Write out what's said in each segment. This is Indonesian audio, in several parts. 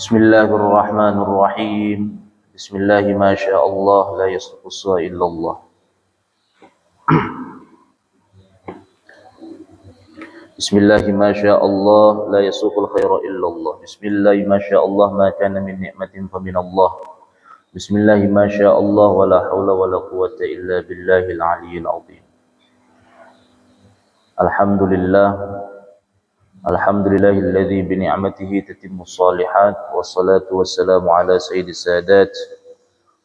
Bismillahirrahmanirrahim. Bismillah ma syaa Allah la yasqutu illa Allah. Bismillah ma syaa Allah la yasuqul khaira illa Allah. Bismillah ma syaa Allah ma kana min ni'matin fa min Allah. Bismillah ma syaa Allah wa la haula wa la quwwata illa billahil aliyyil azim. Alhamdulillah. Alhamdulillahilladzi bi ni'matihi tatimmus shalihat wassalatu wassalamu ala sayyidis sadat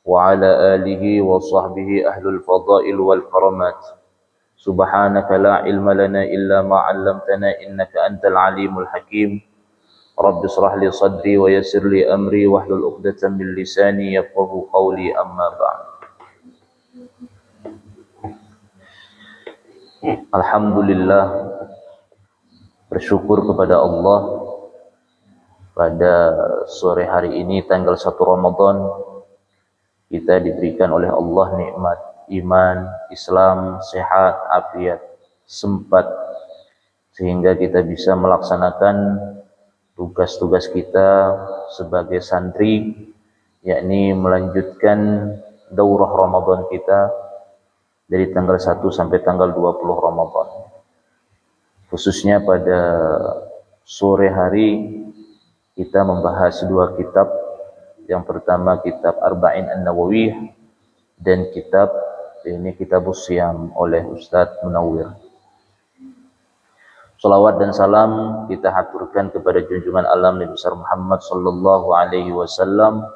wa ala alihi wa sahbihi ahlul fadail wal karamat. Subhanaka la ilma lana illa ma 'allamtana innaka antal alimul hakim. Rabbi shrah li sadri wa yassir li amri wahlul 'uqdatam min lisani yafqahu qawli amma ba'd. Alhamdulillah, bersyukur kepada Allah pada sore hari ini tanggal 1 Ramadan kita diberikan oleh Allah nikmat iman, Islam, sehat, afiat, sempat sehingga kita bisa melaksanakan tugas-tugas kita sebagai santri, yakni melanjutkan daurah Ramadan kita dari tanggal 1 sampai tanggal 20 Ramadan. Khususnya pada sore hari kita membahas dua kitab. Yang pertama kitab Arba'in An-Nawawiyah dan kitab Kitabus Shiyam oleh Ustadz Munawwir. Salawat dan salam kita haturkan kepada junjungan alam Nabi besar Muhammad sallallahu alaihi wasallam,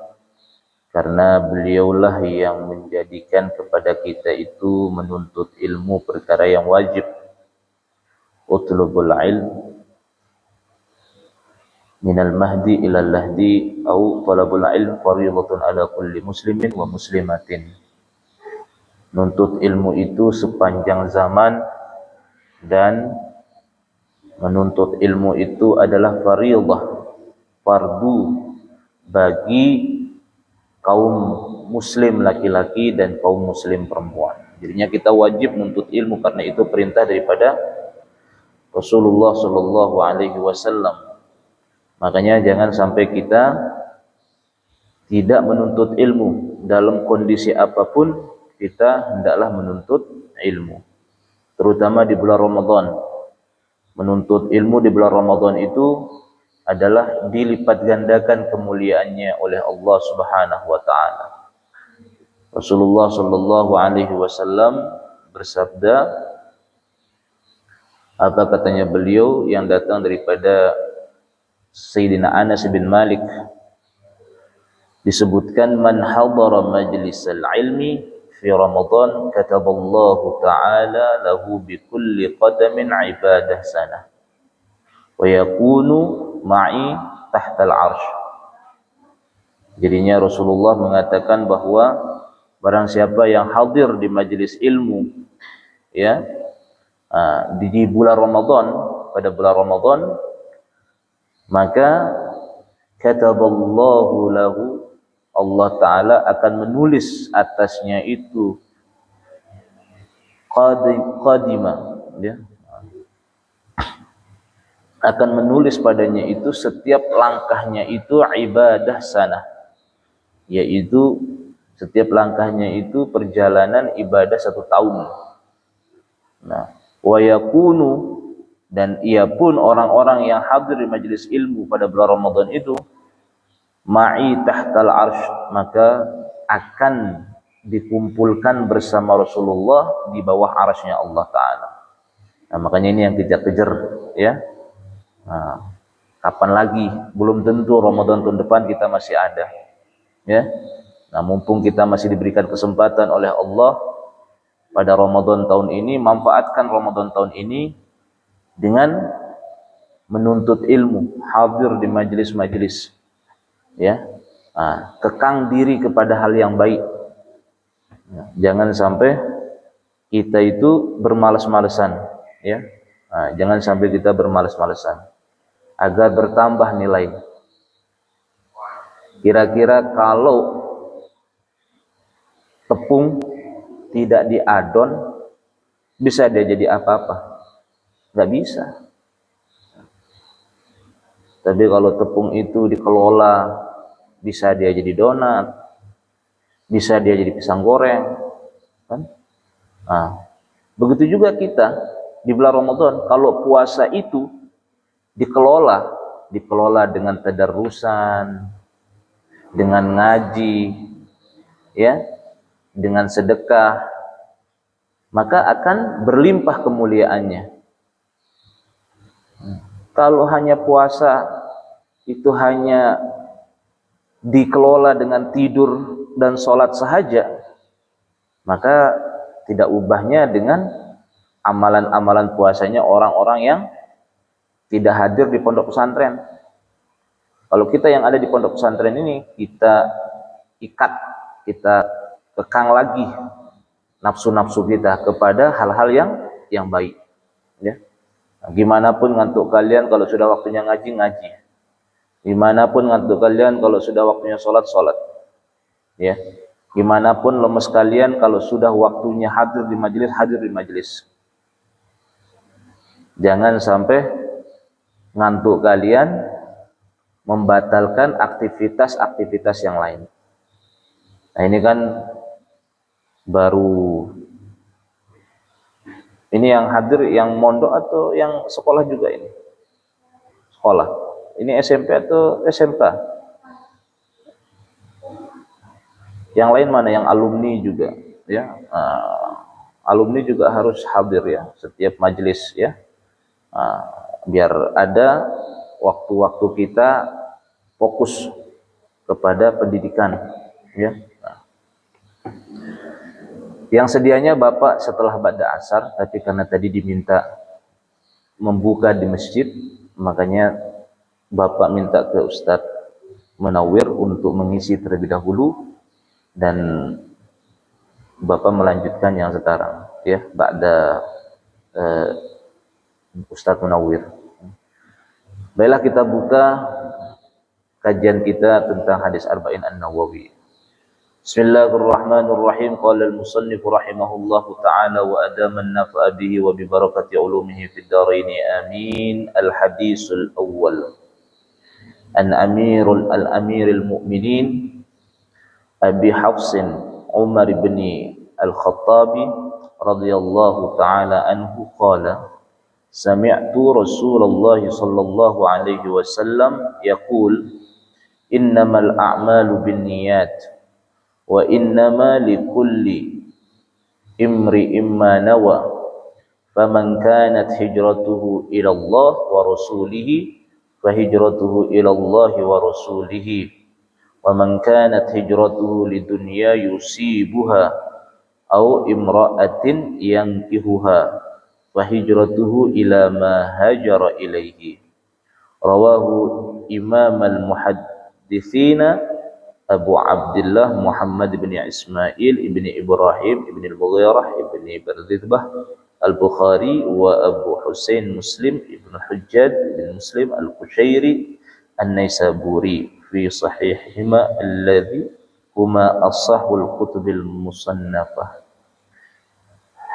karena beliaulah yang menjadikan kepada kita itu menuntut ilmu perkara yang wajib. Utlubul ilm minal mahdi ilal lahdi au talabul ilm fardhatun ala kulli muslimin wa muslimatin. Nuntut ilmu itu sepanjang zaman, dan menuntut ilmu itu adalah fardhah, fardu bagi kaum muslim laki-laki dan kaum muslim perempuan. Jadinya kita wajib menuntut ilmu karena itu perintah daripada Rasulullah sallallahu alaihi wasallam. Makanya jangan sampai kita tidak menuntut ilmu dalam kondisi apapun. Kita hendaklah menuntut ilmu, terutama di bulan Ramadan. Menuntut ilmu di bulan Ramadan itu adalah dilipat gandakan kemuliaannya oleh Allah Subhanahu wa taala. Rasulullah sallallahu alaihi wasallam bersabda, apa katanya beliau yang datang daripada Sayyidina Anas bin Malik, disebutkan man hadara majlisal ilmi fi Ramadan kataballahu ta'ala lahu bi kulli qadamin ibadah sanah wa yakunu ma'i tahtal arsh. Jadinya Rasulullah mengatakan bahwa barang siapa yang hadir di majlis ilmu di bulan Ramadan, pada bulan Ramadan, maka kataballahu lahu, Allah Ta'ala akan menulis atasnya itu qadima, akan menulis padanya itu setiap langkahnya itu ibadah sanah, yaitu setiap langkahnya itu perjalanan ibadah 1 tahun. Nah, wa yakunu, dan ia pun orang-orang yang hadir di majelis ilmu pada bulan Ramadan itu ma'i tahtal arsh, maka akan dikumpulkan bersama Rasulullah di bawah arasy-Nya Allah Ta'ala. Nah, makanya ini yang kita kejar ya. Nah, kapan lagi? Belum tentu Ramadan tahun depan kita masih ada ya. Nah, mumpung kita masih diberikan kesempatan oleh Allah pada Ramadan tahun ini, manfaatkan Ramadan tahun ini dengan menuntut ilmu, hadir di majelis-majelis ya. Kekang diri kepada hal yang baik. Jangan sampai kita itu bermalas-malesan ya. Jangan sampai kita bermalas-malesan agar bertambah nilai. Kira-kira kalau tepung tidak diadon, bisa dia jadi apa-apa? Nggak bisa. Tapi kalau tepung itu dikelola, bisa dia jadi donat, bisa dia jadi pisang goreng, kan? Nah, begitu juga kita di bulan Ramadan, kalau puasa itu dikelola dengan tadarrusan, dengan ngaji, ya, dengan sedekah, maka akan berlimpah kemuliaannya. Kalau hanya puasa itu hanya dikelola dengan tidur dan sholat sahaja, maka tidak ubahnya dengan amalan-amalan puasanya orang-orang yang tidak hadir di pondok pesantren. Kalau kita yang ada di pondok pesantren ini, kita ikat, kita kekang lagi nafsu-nafsu kita kepada hal-hal yang baik, ya. Gimana pun ngantuk kalian kalau sudah waktunya ngaji, ngaji. Gimana pun ngantuk kalian kalau sudah waktunya sholat, sholat. Ya. Gimana pun lemes kalian kalau sudah waktunya hadir di majelis, hadir di majelis. Jangan sampai ngantuk kalian membatalkan aktivitas-aktivitas yang lain. Nah, ini kan baru, ini yang hadir yang mondok atau yang sekolah juga ini? Sekolah. Ini SMP atau SMK? Yang lain mana? Yang alumni juga, ya. Alumni juga harus hadir ya setiap majelis, ya. Biar ada waktu-waktu kita fokus kepada pendidikan, ya. Yang sedianya Bapak setelah ba'da asar, tapi karena tadi diminta membuka di masjid, makanya Bapak minta ke Ustadz Munawwir untuk mengisi terlebih dahulu, dan Bapak melanjutkan yang sekarang, ya, ba'da Ustadz Munawwir. Baiklah, kita buka kajian kita tentang hadis Arba'in An-Nawawi. Bismillahirrahmanirrahim. Qala al-musannif rahimahullahu ta'ala wa adama an-naf'a bihi wa bi barakati ulumihi fid dharain amin. Al-hadisul awwal. An amiril mu'minin Abi Hafsin Umar bin al-Khattabi radhiyallahu ta'ala anhu qala sami'tu Rasulullah sallallahu alaihi wasallam yaqul innamal a'malu binniyat wa innama likulli imri'in ma nawa faman kanat hijratuhu ila Allah wa rasulihi fa hijratuhu ila Allah wa rasulihi wa man kanat hijratuhu lidunya yusibuha aw imra'atin yankihuha fa hijratuhu ila ma hajara ilaihi. Rawahu Imam al-Muhadditsina Abu Abdullah Muhammad bin Ismail ibn Ibrahim ibn al-Mughirah ibn Bardizbah al-Bukhari wa Abu Husain Muslim ibn Hujjaj bin Muslim al-Qushairi an-Naisaburi fi sahihihima alladhi huma as-sahhul kutubil musannafah.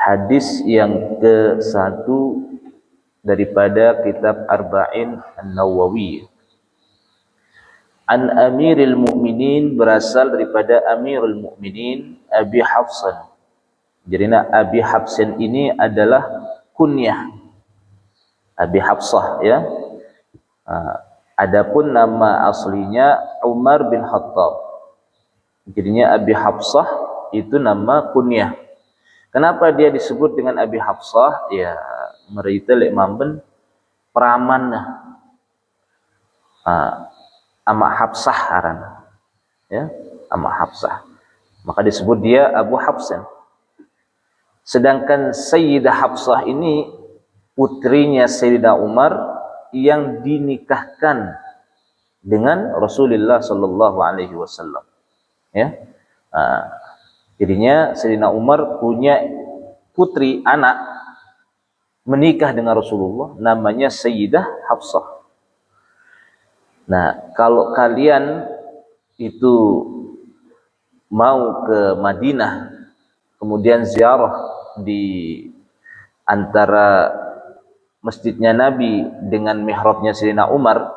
Hadis yang ke-1 daripada kitab Arba'in An-Nawawi. An Amiril Mu'minin, berasal daripada Amirul Mu'minin Abi Hafsan. Jadi Abi Hafsan ini adalah kunyah Abi Hafsah, ya. Adapun nama aslinya Umar bin Khattab. Jadinya Abi Hafsah itu nama kunyah. Kenapa dia disebut dengan Abi Hafsah? Ya, merita lek mamben peraman Ama Hafsah aran, ya, Ama Hafsah. Maka disebut dia Abu Hafsan. Sedangkan Sayyidah Hafsah ini putrinya Sayyidina Umar yang dinikahkan dengan Rasulullah sallallahu alaihi wasallam, ya. Jadinya Sayyidina Umar punya putri anak menikah dengan Rasulullah, namanya Sayyidah Hafsah. Nah, kalau kalian itu mau ke Madinah, kemudian ziarah di antara masjidnya Nabi dengan mihrabnya Sayyidina Umar,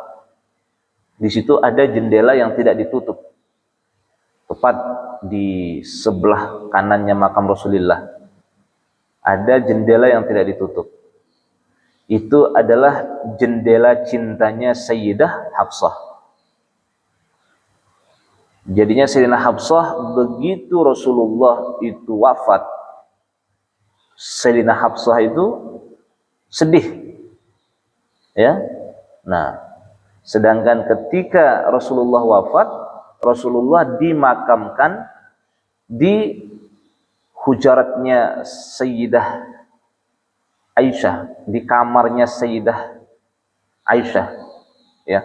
Di situ ada jendela yang tidak ditutup, tepat di sebelah kanannya makam Rasulullah. Ada jendela yang tidak ditutup. Itu adalah jendela cintanya Sayyidah Hafsah. Jadinya Sayyidina Hafsah begitu Rasulullah itu wafat, Sayyidina Hafsah itu sedih. Ya. Nah, sedangkan ketika Rasulullah wafat, Rasulullah dimakamkan di hujaratnya Sayyidah Aisyah, di kamarnya Sayyidah Aisyah, ya.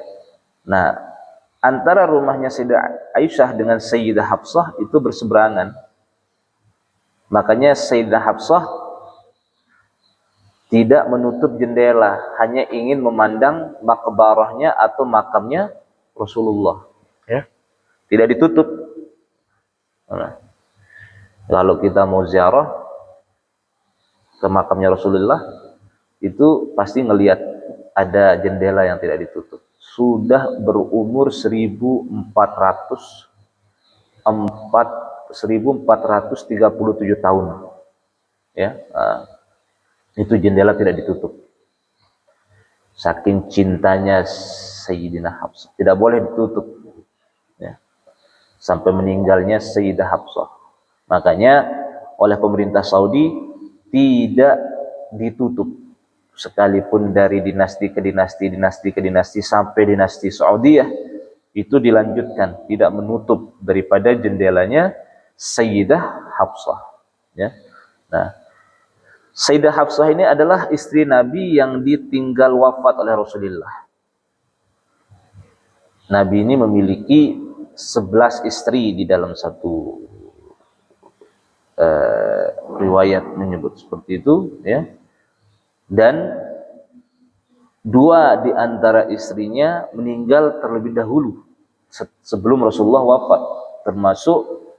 Nah, antara rumahnya Sayyidah Aisyah dengan Sayyidah Hafsah itu berseberangan. Makanya Sayyidah Hafsah tidak menutup jendela, hanya ingin memandang makbarahnya atau makamnya Rasulullah, ya. Tidak ditutup. Nah, kalau kita mau ziarah ke makamnya Rasulullah, itu pasti ngelihat ada jendela yang tidak ditutup. Sudah berumur 1437 tahun. Ya, itu jendela tidak ditutup. Saking cintanya Sayyidina Hafsah, tidak boleh ditutup. Ya. Sampai meninggalnya Sayyidah Hafsah. Makanya oleh pemerintah Saudi tidak ditutup, sekalipun dari dinasti ke dinasti, dinasti ke dinasti sampai dinasti Saudiyah itu dilanjutkan, tidak menutup daripada jendelanya Sayyidah Hafsah, ya. Nah, Sayyidah Hafsah ini adalah istri Nabi yang ditinggal wafat oleh Rasulullah. Nabi ini memiliki 11 istri di dalam satu riwayat menyebut seperti itu, ya. Dan 2 di antara istrinya meninggal terlebih dahulu sebelum Rasulullah wafat, termasuk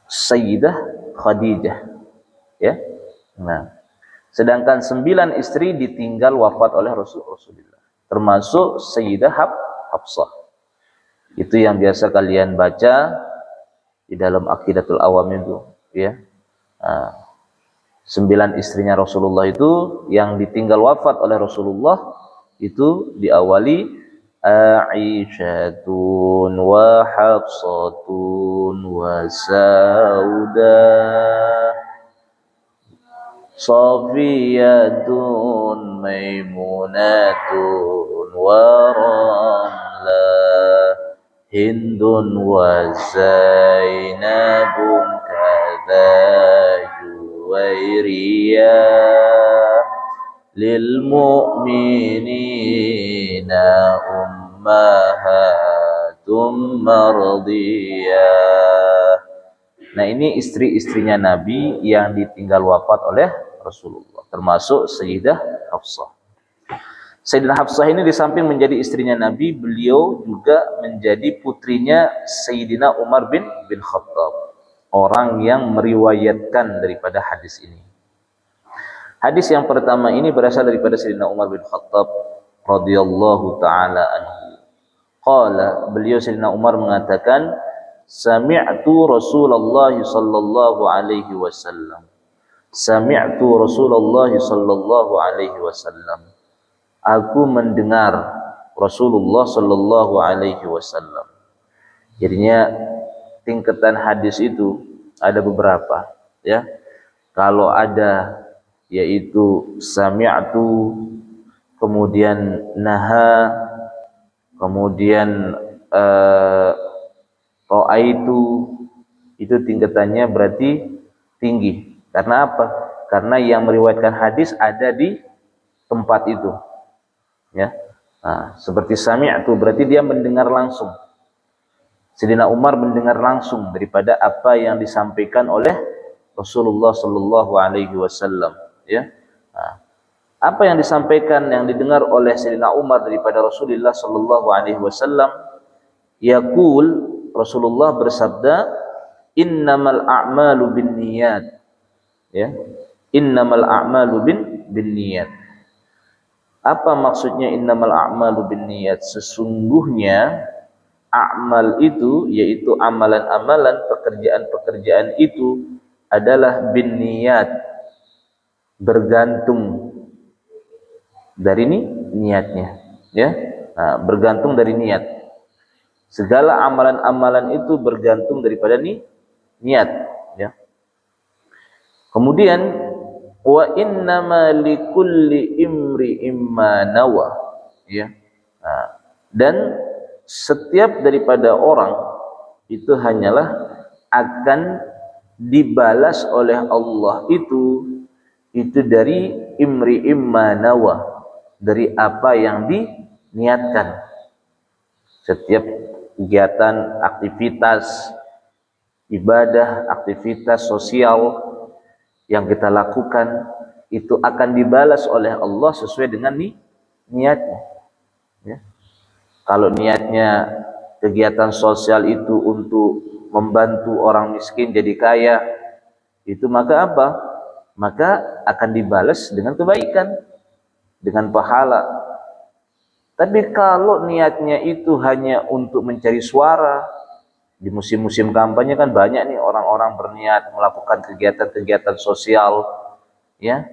Sayyidah Khadijah, ya. Nah, sedangkan 9 istri ditinggal wafat oleh Rasulullah, termasuk Sayyidah Hafsah. Itu yang biasa kalian baca di dalam Aqidatul Awam itu, ya. 9 istrinya Rasulullah itu yang ditinggal wafat oleh Rasulullah itu diawali Aisyatun wa Hafsatun wa Saudah Safiyatun Maimunatun wa Ramlah Hindun wa Zainabun kadza Juwairiyah lil mu'minina ummahatum mardiyah. Nah, ini istri-istrinya Nabi yang ditinggal wafat oleh Rasulullah, termasuk Sayyidah Hafsah. Sayyidah Hafsah ini di samping menjadi istrinya Nabi, beliau juga menjadi putrinya Sayyidina Umar bin Khattab, orang yang meriwayatkan daripada hadis ini. Hadis yang pertama ini berasal daripada Sayyidina Umar bin Khattab radhiyallahu taala anhu. Qala, beliau Sayyidina Umar mengatakan, sami'tu Rasulullah sallallahu alaihi wasallam. Sami'tu Rasulullah sallallahu alaihi wasallam. Aku mendengar Rasulullah sallallahu alaihi wasallam. Jadinya tingkatan hadis itu ada beberapa, ya. Kalau ada yaitu sami'tu, kemudian naha, kemudian ra'aitu, itu tingkatannya berarti tinggi. Karena apa? Karena yang meriwayatkan hadis ada di tempat itu, ya. Nah, seperti sami'tu berarti dia mendengar langsung. Sayyidina Umar mendengar langsung daripada apa yang disampaikan oleh Rasulullah sallallahu alaihi wasallam, ya. Nah, apa yang disampaikan, yang didengar oleh Sayyidina Umar daripada Rasulullah sallallahu alaihi wasallam, yaqul, Rasulullah bersabda, innamal a'malu binniyat, ya. Innamal a'malu binniyat. Apa maksudnya innamal a'malu binniyat? Sesungguhnya amal itu, yaitu amalan-amalan, pekerjaan-pekerjaan itu adalah binniyat, bergantung dari niatnya, ya. Nah, bergantung dari niat. Segala amalan-amalan itu bergantung daripada niat, ya. Kemudian wa innama likulli imri'in ma nawa, ya. Nah, dan setiap daripada orang itu hanyalah akan dibalas oleh Allah itu dari imri'in ma nawa, dari apa yang diniatkan. Setiap kegiatan, aktivitas ibadah, aktivitas sosial yang kita lakukan itu akan dibalas oleh Allah sesuai dengan niatnya, ya. Kalau niatnya kegiatan sosial itu untuk membantu orang miskin jadi kaya, itu maka apa? Maka akan dibalas dengan kebaikan, dengan pahala. Tapi kalau niatnya itu hanya untuk mencari suara, di musim-musim kampanye kan banyak nih orang-orang berniat melakukan kegiatan-kegiatan sosial, ya,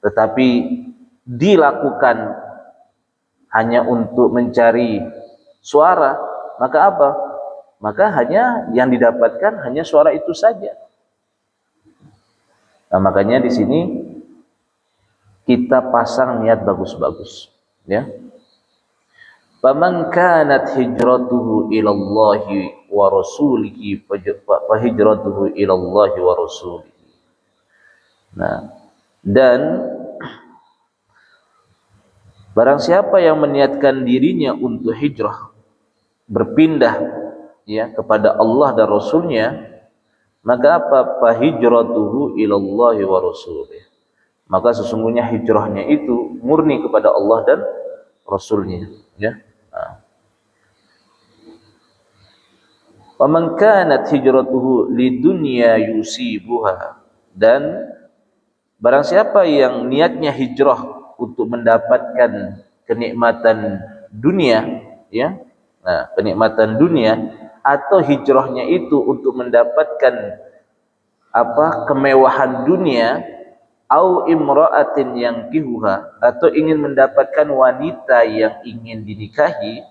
tetapi dilakukan hanya untuk mencari suara, maka apa? Maka hanya yang didapatkan hanya suara itu saja. Nah, makanya di sini kita pasang niat bagus-bagus, ya. Faman kanat hijratuhu ilallahi wa rasulihi fa hijratuhu ilallahi wa rasulihi. Nah, dan barang siapa yang meniatkan dirinya untuk hijrah, berpindah, ya, kepada Allah dan Rasulnya, maka apa? Fa hijratuhu ilallahi wa rasulihi. Maka sesungguhnya hijrahnya itu murni kepada Allah dan Rasulnya, ya. Wa man kanat hijratuhu lidunya yusibuha, dan barang siapa yang niatnya hijrah untuk mendapatkan kenikmatan dunia, ya. Nah, kenikmatan dunia, atau hijrahnya itu untuk mendapatkan apa? Kemewahan dunia, au imra'atin yankihuha, atau ingin mendapatkan wanita yang ingin dinikahi,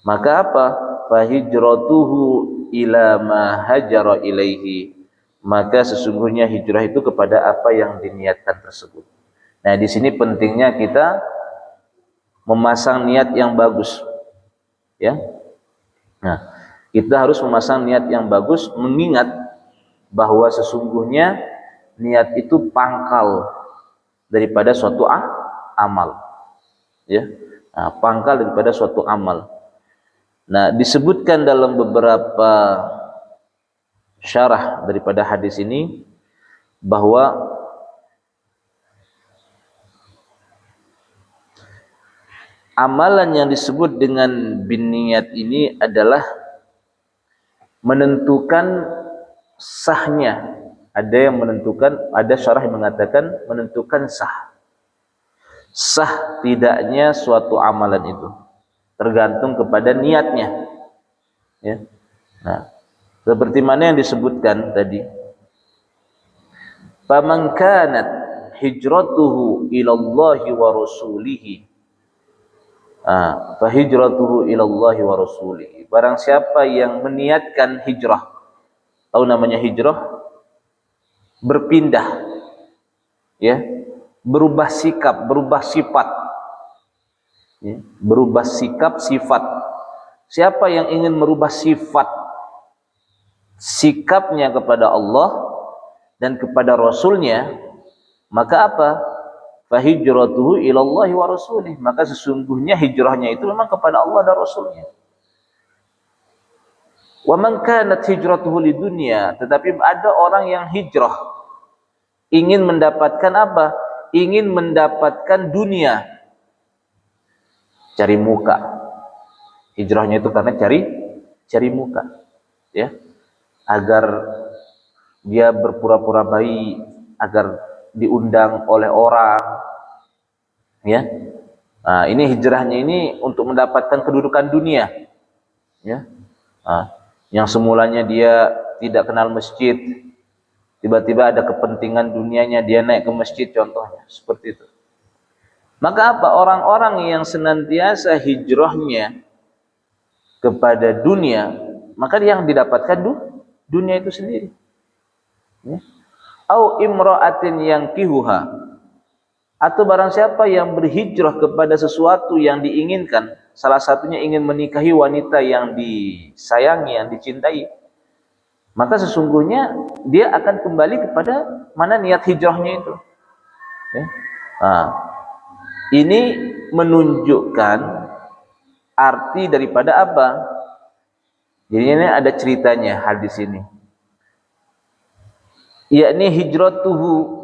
maka apa? Fa hijratuhu ila ma hajara ilaihi. Maka sesungguhnya hijrah itu kepada apa yang diniatkan tersebut. Nah, di sini pentingnya kita memasang niat yang bagus, ya. Nah, kita harus memasang niat yang bagus, mengingat bahwa sesungguhnya niat itu pangkal daripada suatu amal, ya. Nah, pangkal daripada suatu amal. Nah, disebutkan dalam beberapa syarah daripada hadis ini bahwa amalan yang disebut dengan binniyat ini adalah menentukan sahnya. Ada yang menentukan, ada syarah yang mengatakan menentukan sah tidaknya suatu amalan itu tergantung kepada niatnya, ya. Nah, seperti mana yang disebutkan tadi, faman kanat hijratuhu ilallahi wa rasulihi, fa hijratuhu ilallahi wa rasulihi. Barang siapa yang meniatkan hijrah, tahu namanya hijrah? Berpindah, ya, berubah sikap, berubah sifat, ya, berubah sikap, sifat. Siapa yang ingin merubah sikapnya kepada Allah dan kepada Rasulnya, maka apa? Fa hijratuhu ilallahi wa rasulih. Maka sesungguhnya hijrahnya itu memang kepada Allah dan Rasulnya. Wa man kanat hijratuhu lidunya, tetapi ada orang yang hijrah ingin mendapatkan apa? Ingin mendapatkan dunia, cari muka. Hijrahnya itu karena cari muka, ya, agar dia berpura-pura baik, agar diundang oleh orang, ya. Nah, ini hijrahnya ini untuk mendapatkan kedudukan dunia, ya. Nah, yang semulanya dia tidak kenal masjid, tiba-tiba ada kepentingan dunianya, dia naik ke masjid contohnya, seperti itu. Maka apa? Orang-orang yang senantiasa hijrahnya kepada dunia, maka dia yang didapatkan dunia itu sendiri. Ya. Au imra'atin yang kihuha, atau barang siapa yang berhijrah kepada sesuatu yang diinginkan, salah satunya ingin menikahi wanita yang disayangi, yang dicintai, maka sesungguhnya dia akan kembali kepada mana niat hijrahnya itu. Ya. Nah, ini menunjukkan arti daripada apa? Jadi ini ada ceritanya hadis ini. Yakni hijratuhu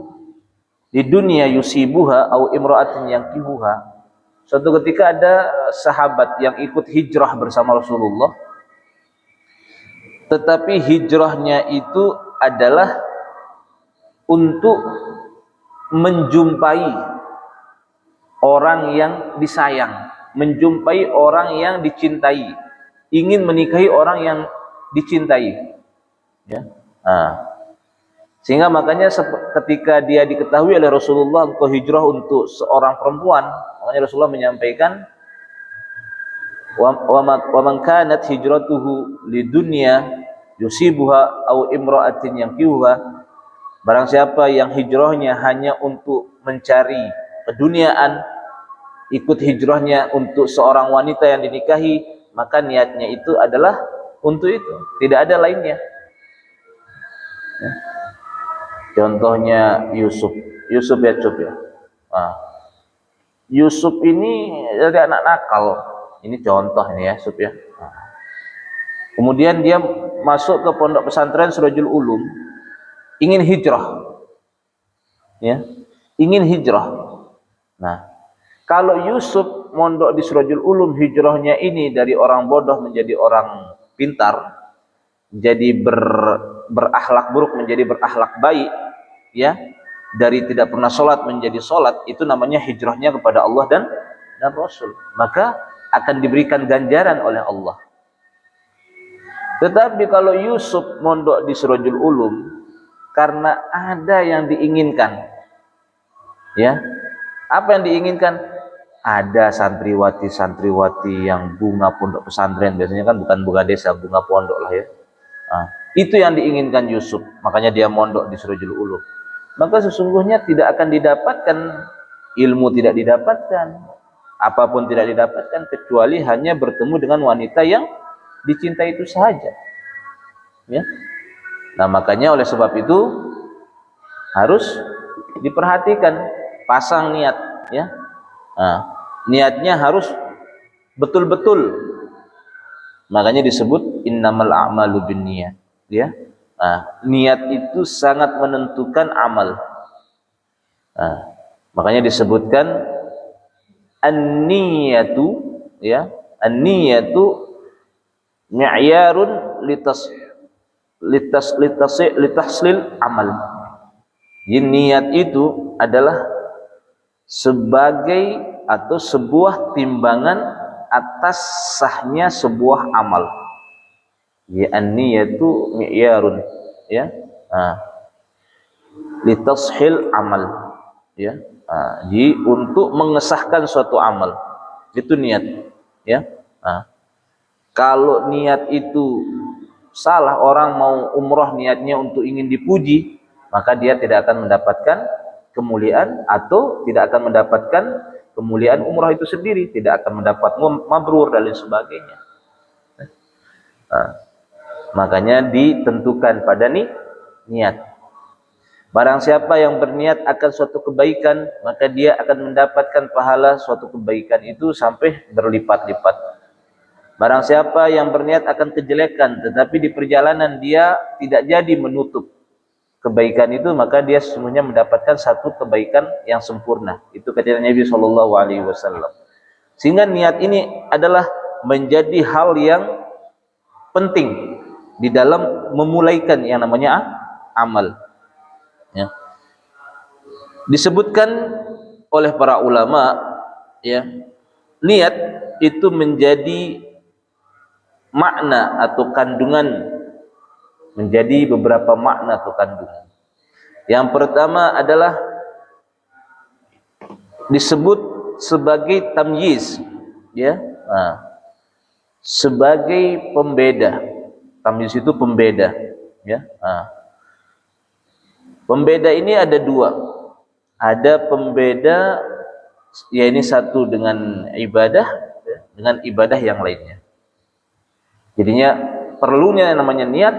di dunia yusibuha au imra'atin yang kihuha. Suatu ketika ada sahabat yang ikut hijrah bersama Rasulullah, tetapi hijrahnya itu adalah untuk menjumpai orang yang disayang, menjumpai orang yang dicintai, ingin menikahi orang yang dicintai, ya. Sehingga makanya ketika dia diketahui oleh Rasulullah untuk hijrah untuk seorang perempuan, makanya Rasulullah menyampaikan wa man kanat hijratuhu lidunya yusibuha au imra'atin yankihuha, barang siapa yang hijrahnya hanya untuk mencari keduniaan, ikut hijrahnya untuk seorang wanita yang dinikahi, maka niatnya itu adalah untuk itu, tidak ada lainnya. Ya. Contohnya Yusuf ya Cub ya. Nah, Yusuf ini dari anak nakal. Ini contoh ini ya Yusuf ya. Nah. Kemudian dia masuk ke pondok pesantren Surajul Ulum, ingin hijrah. Ya, ingin hijrah. Nah, kalau Yusuf mondok di Surajul Ulum, hijrahnya ini dari orang bodoh menjadi orang pintar, jadi berakhlak buruk menjadi berakhlak baik, ya, dari tidak pernah sholat menjadi sholat, itu namanya hijrahnya kepada Allah dan Rasul, maka akan diberikan ganjaran oleh Allah. Tetapi kalau Yusuf mondok di Surajul Ulum karena ada yang diinginkan, ya, apa yang diinginkan? Ada santriwati yang bunga pondok pesantren, biasanya kan bukan bunga desa, bunga pondok lah ya. Nah, itu yang diinginkan Yusuf, makanya dia mondok di Surajul Ulum. Maka sesungguhnya tidak akan didapatkan ilmu, tidak didapatkan apapun, tidak didapatkan kecuali hanya bertemu dengan wanita yang dicintai itu saja, ya. Nah, makanya oleh sebab itu harus diperhatikan, pasang niat, ya. Nah, niatnya harus betul-betul, makanya disebut innamal a'malu binniyat, ya. Nah, niat itu sangat menentukan amal. Nah, makanya disebutkan an-niyatu, ya, an-niyatu mi'yarun litahsil amal. Jadi niat itu adalah sebagai atau sebuah timbangan atas sahnya sebuah amal. Ya, an-niyatu mi'yarun, ya. Litashil amal, ya. Jadi untuk mengesahkan suatu amal itu niat, ya. Kalau niat itu salah, orang mau umroh niatnya untuk ingin dipuji, maka dia tidak akan mendapatkan kemuliaan, atau tidak akan mendapatkan kemuliaan umroh itu sendiri, tidak akan mendapat mabrur dan lain sebagainya. Makanya ditentukan pada niat. Barang siapa yang berniat akan suatu kebaikan, maka dia akan mendapatkan pahala suatu kebaikan itu sampai berlipat-lipat. Barang siapa yang berniat akan kejelekan, tetapi di perjalanan dia tidak jadi menutup kebaikan itu, maka dia sesungguhnya mendapatkan satu kebaikan yang sempurna. Itu kata Nabi SAW. Sehingga niat ini adalah menjadi hal yang penting di dalam memulaikan yang namanya amal, ya. Disebutkan oleh para ulama, ya, niat itu menjadi makna atau kandungan, menjadi beberapa makna atau kandungan. Yang pertama adalah disebut sebagai tamyiz, ya, sebagai pembeda. Tamyiz itu pembeda, ya. Pembeda ini ada dua. Ada pembeda, ya ini satu dengan ibadah, dengan ibadah yang lainnya. Jadinya perlunya namanya niat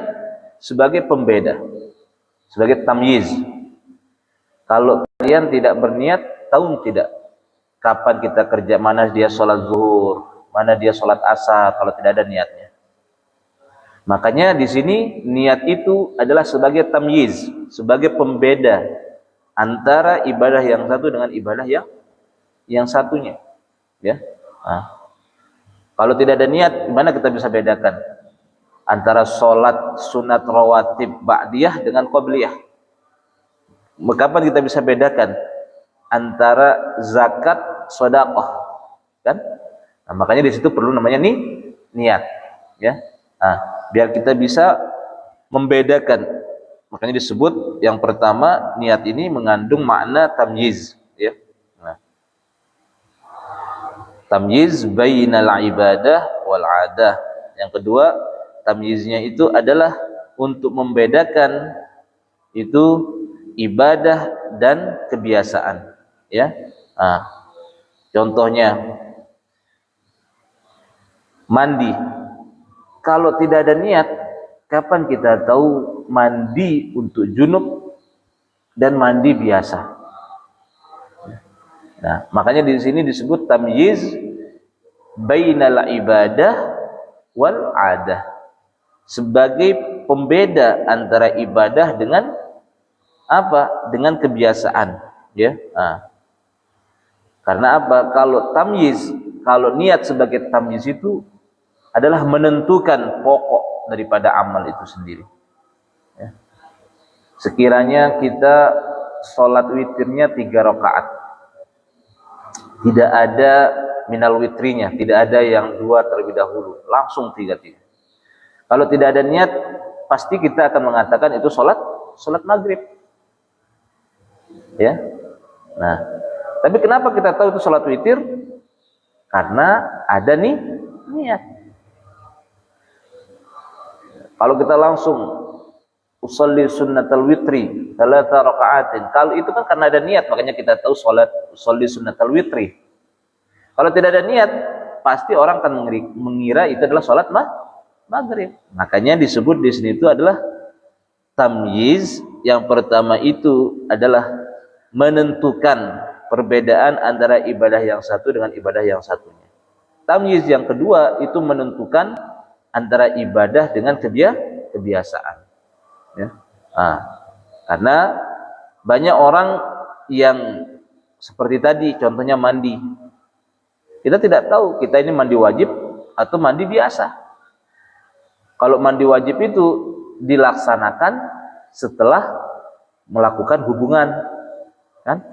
sebagai pembeda, sebagai tamyiz. Kalau kalian tidak berniat, tahu tidak kapan kita kerja, mana dia sholat zuhur, mana dia sholat asar, kalau tidak ada niatnya. Makanya di sini niat itu adalah sebagai tamyiz, sebagai pembeda antara ibadah yang satu dengan ibadah yang satunya. Ya. Kalau tidak ada niat, gimana kita bisa bedakan antara sholat sunat rawatib ba'diyah dengan qabliyah? Kapan kita bisa bedakan antara zakat sedekah? Kan? Nah, makanya di situ perlu namanya niat, ya. Biar kita bisa membedakan. Makanya disebut yang pertama, niat ini mengandung makna tamyiz, ya. Tamyiz bainal ibadah wal adah. Yang kedua, tamyiznya itu adalah untuk membedakan itu ibadah dan kebiasaan, ya. Contohnya mandi. Kalau tidak ada niat, kapan kita tahu mandi untuk junub dan mandi biasa? Nah, makanya di sini disebut tamyiz bainal ibadah wal adah, sebagai pembeda antara ibadah dengan apa? Dengan kebiasaan, ya. Karena apa? Kalau tamyiz, kalau niat sebagai tamyiz itu adalah menentukan pokok daripada amal itu sendiri, ya. Sekiranya kita sholat witirnya 3 rakaat, tidak ada minal witrinya, tidak ada yang 2 terlebih dahulu, langsung 3. Kalau tidak ada niat, pasti kita akan mengatakan itu sholat maghrib, ya. Nah, tapi kenapa kita tahu itu sholat witir? Karena ada niat. Kalau kita langsung usolli sunnatal witri 3 rakaatin, kalau itu kan karena ada niat, makanya kita tahu sholat usolli sunnatal witri. Kalau tidak ada niat, pasti orang akan mengira itu adalah sholat maghrib. Makanya disebut di sini itu adalah tamyiz. Yang pertama itu adalah menentukan perbedaan antara ibadah yang satu dengan ibadah yang satunya. Tamyiz yang kedua itu menentukan antara ibadah dengan kebiasaan, ya. Karena banyak orang yang seperti tadi contohnya mandi, kita tidak tahu kita ini mandi wajib atau mandi biasa. Kalau mandi wajib itu dilaksanakan setelah melakukan hubungan, kan?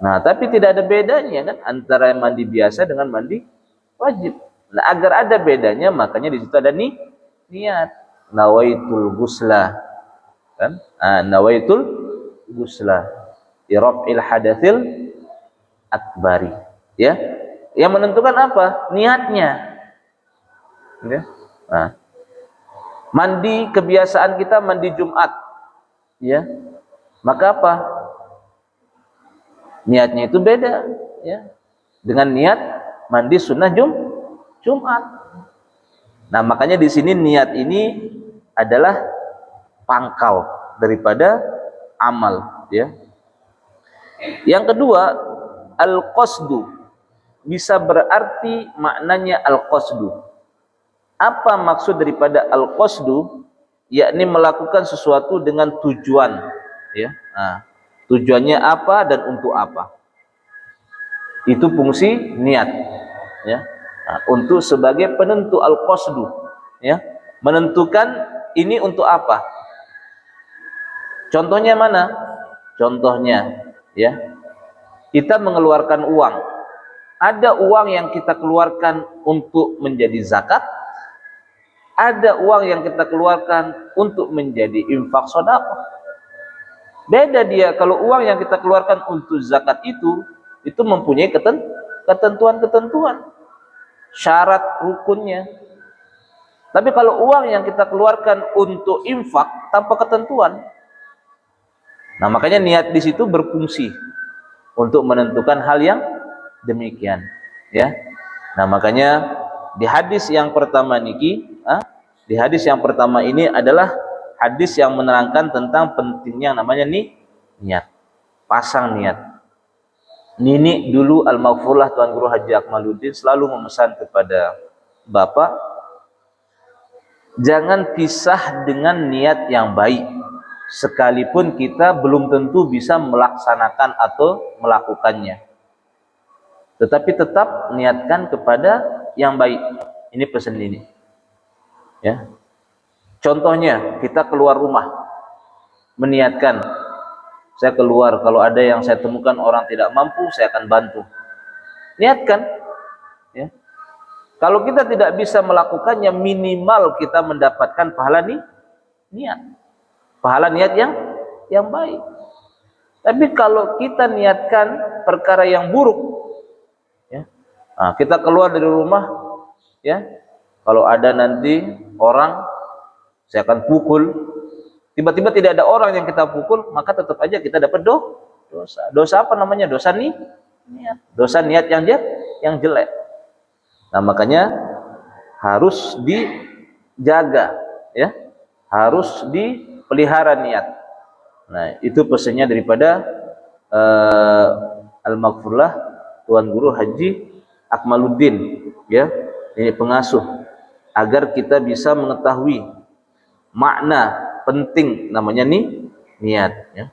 Nah, tapi tidak ada bedanya kan antara mandi biasa dengan mandi wajib. Nah, agar ada bedanya, makanya di situ ada niat. Nawaitul ghusla, kan? Nawaitul ghusla irafil hadatsil akbari, ya. Yang menentukan apa? Niatnya, ya. Mandi kebiasaan kita mandi Jumat, ya. Maka apa? Niatnya itu beda, ya. Dengan niat mandi sunnah Jumat. Nah, makanya di sini niat ini adalah pangkal daripada amal, ya. Yang kedua, al-qasdu bisa berarti maknanya al-qasdu. Apa maksud daripada al-qasdu? Yakni melakukan sesuatu dengan tujuan, ya. Tujuannya apa dan untuk apa? Itu fungsi niat, ya. Untuk sebagai penentu al-qasdu, ya, menentukan ini untuk apa. Contohnya mana? Contohnya, ya, kita mengeluarkan uang Ada uang yang kita keluarkan untuk menjadi zakat, ada uang yang kita keluarkan untuk menjadi infak sedekah. Beda dia. Kalau uang yang kita keluarkan untuk zakat itu mempunyai ketentuan-ketentuan, syarat rukunnya. Tapi kalau uang yang kita keluarkan untuk infak tanpa ketentuan, nah makanya niat di situ berfungsi untuk menentukan hal yang demikian, ya. Nah makanya di hadis yang pertama di hadis yang pertama ini adalah hadis yang menerangkan tentang pentingnya namanya niat, pasang niat. Nini dulu Al-Maghfurlah Tuan Guru Haji Akmaluddin selalu memesan kepada Bapak, jangan pisah dengan niat yang baik, sekalipun kita belum tentu bisa melaksanakan atau melakukannya. Tetapi tetap niatkan kepada yang baik. Ini pesan ini. Ya. Contohnya, kita keluar rumah, meniatkan, saya keluar, kalau ada yang saya temukan orang tidak mampu, saya akan bantu. Niatkan. Ya. Kalau kita tidak bisa melakukannya, minimal kita mendapatkan pahala niat. Pahala niat yang baik. Tapi kalau kita niatkan perkara yang buruk, ya, nah, kita keluar dari rumah, ya, kalau ada nanti orang, saya akan pukul. Tiba-tiba tidak ada orang yang kita pukul, maka tetap aja kita dapat dosa. Dosa apa namanya? Dosa niat. Dosa niat yang jelek. Nah makanya harus dijaga, ya, harus dipelihara niat. Nah itu pesannya daripada Al-Maghfurlah Tuan Guru Haji Akmaluddin, ya, ini pengasuh, agar kita bisa mengetahui makna penting namanya niat, ya.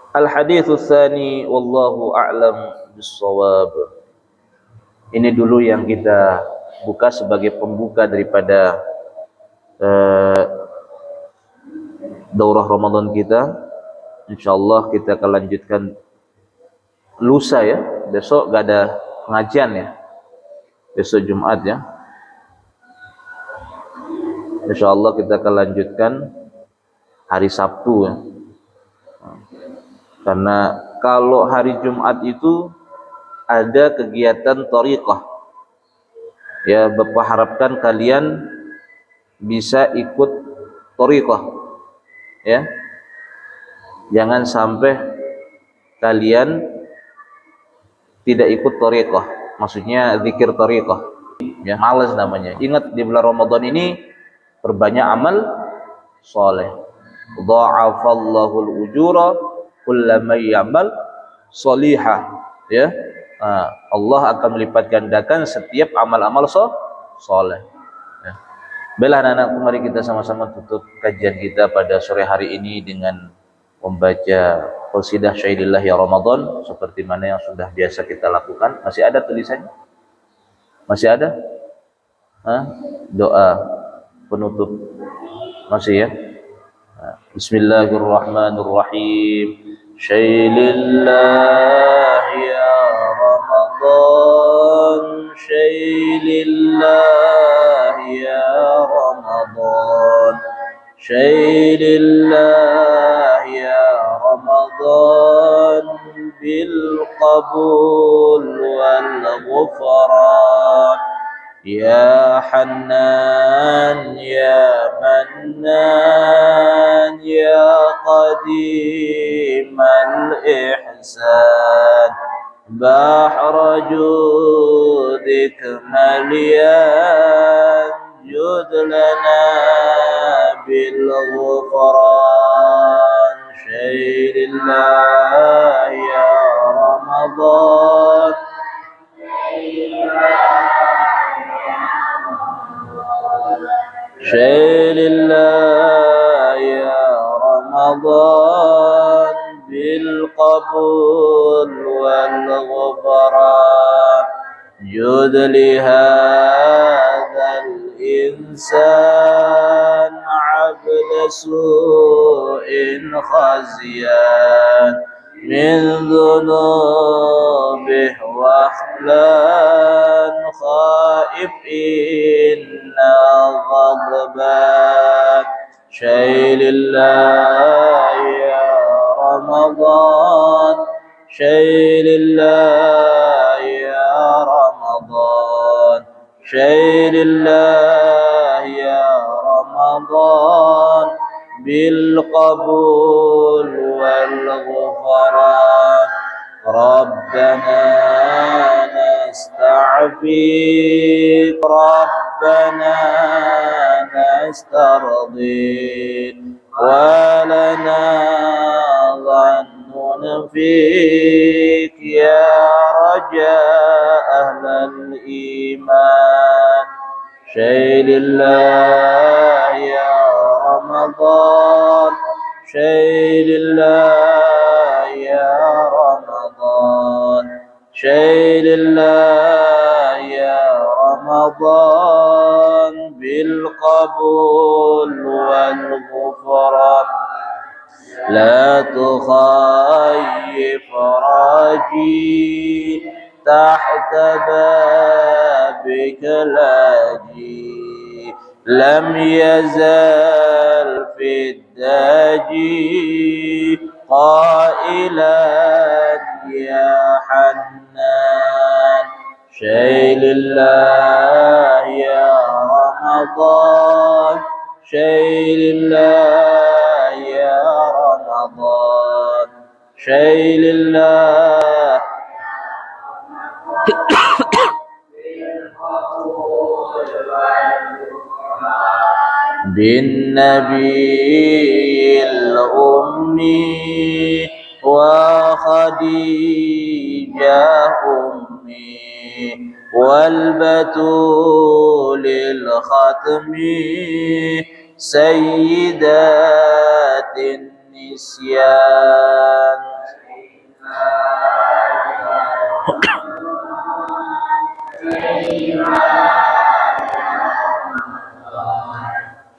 Al-haditsu tsani wallahu a'lam bis-shawab. Ini dulu yang kita buka sebagai pembuka daripada daurah Ramadan kita. Insyaallah kita akan lanjutkan lusa, ya. Besok gak ada pengajian, ya. Besok Jumat, ya. Insyaallah kita akan lanjutkan hari Sabtu, ya. Karena kalau hari Jumat itu ada kegiatan thariqah, ya, Bapak harapkan kalian bisa ikut thariqah, ya. Jangan sampai kalian tidak ikut thariqah, maksudnya zikir thariqah, ya, malas namanya. Ingat di bulan Ramadan ini perbanyak amal soleh. Dha'afallahul ujura kullama ya'mal solihah, ya. Allah akan melipat gandakan setiap amal-amal soleh, ya. Baiklah anak-anakku, mari kita sama-sama tutup kajian kita pada sore hari ini dengan membaca qasidah Syailillah ya Ramadan seperti mana yang sudah biasa kita lakukan. Masih ada tulisannya? Masih ada? Doa penutup masih, ya. Bismillahirrahmanirrahim. Syailillah ya Ramadan, Syailillah ya Ramadan, Syailillah ya Ramadan, bil qabul wal ghufran, ya Hannan ya Mannan ya Qadimal Ihsan, bahra judik malian, jud lana bil ghufran. Syailillah ya Ramadan, Syailillah ya Ramadan, bil qabul wal ghufran, جد لهذا الإنسان عبد سوء خزيان من ذنوبه وخلان خائف إنا غضبان شيء لله يا رمضان شيء لله يا رمضان شيء لله يا رمضان بالقبول والغفران ربنا نستعفيك ربنا نسترضيك ولنا ظن فيك يا رجاء أهل الإيمان شيء لله يا رمضان شيء لله يا رمضان شيء لله يا رمضان بالقبول والغفران لا تخيف راجي تحت بابك لاجي لم يزل في الداجي قائلا يا حنان شيء لله يا رمضان شيء لله يا رمضان شيء لله بالنبي الأمي وخديجة أمي والبتول الختم سيدات النسيان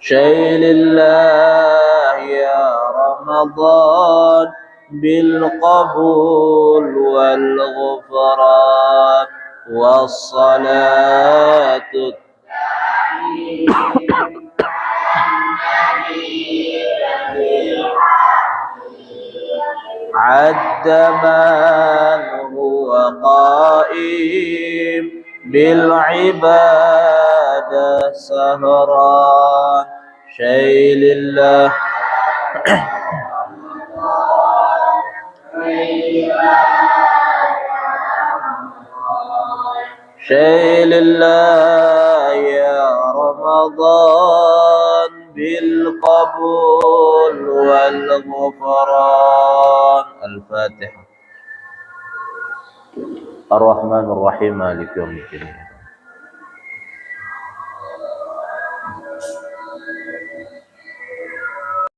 شيء لله يا رمضان بالقبول والغفران والصلاة عد من هو قائم بالعبادة سهران شيء لله شيء لله يا رمضان بالقبول والغفران الفاتحة الرحمن الرحيم مالك يوم الدين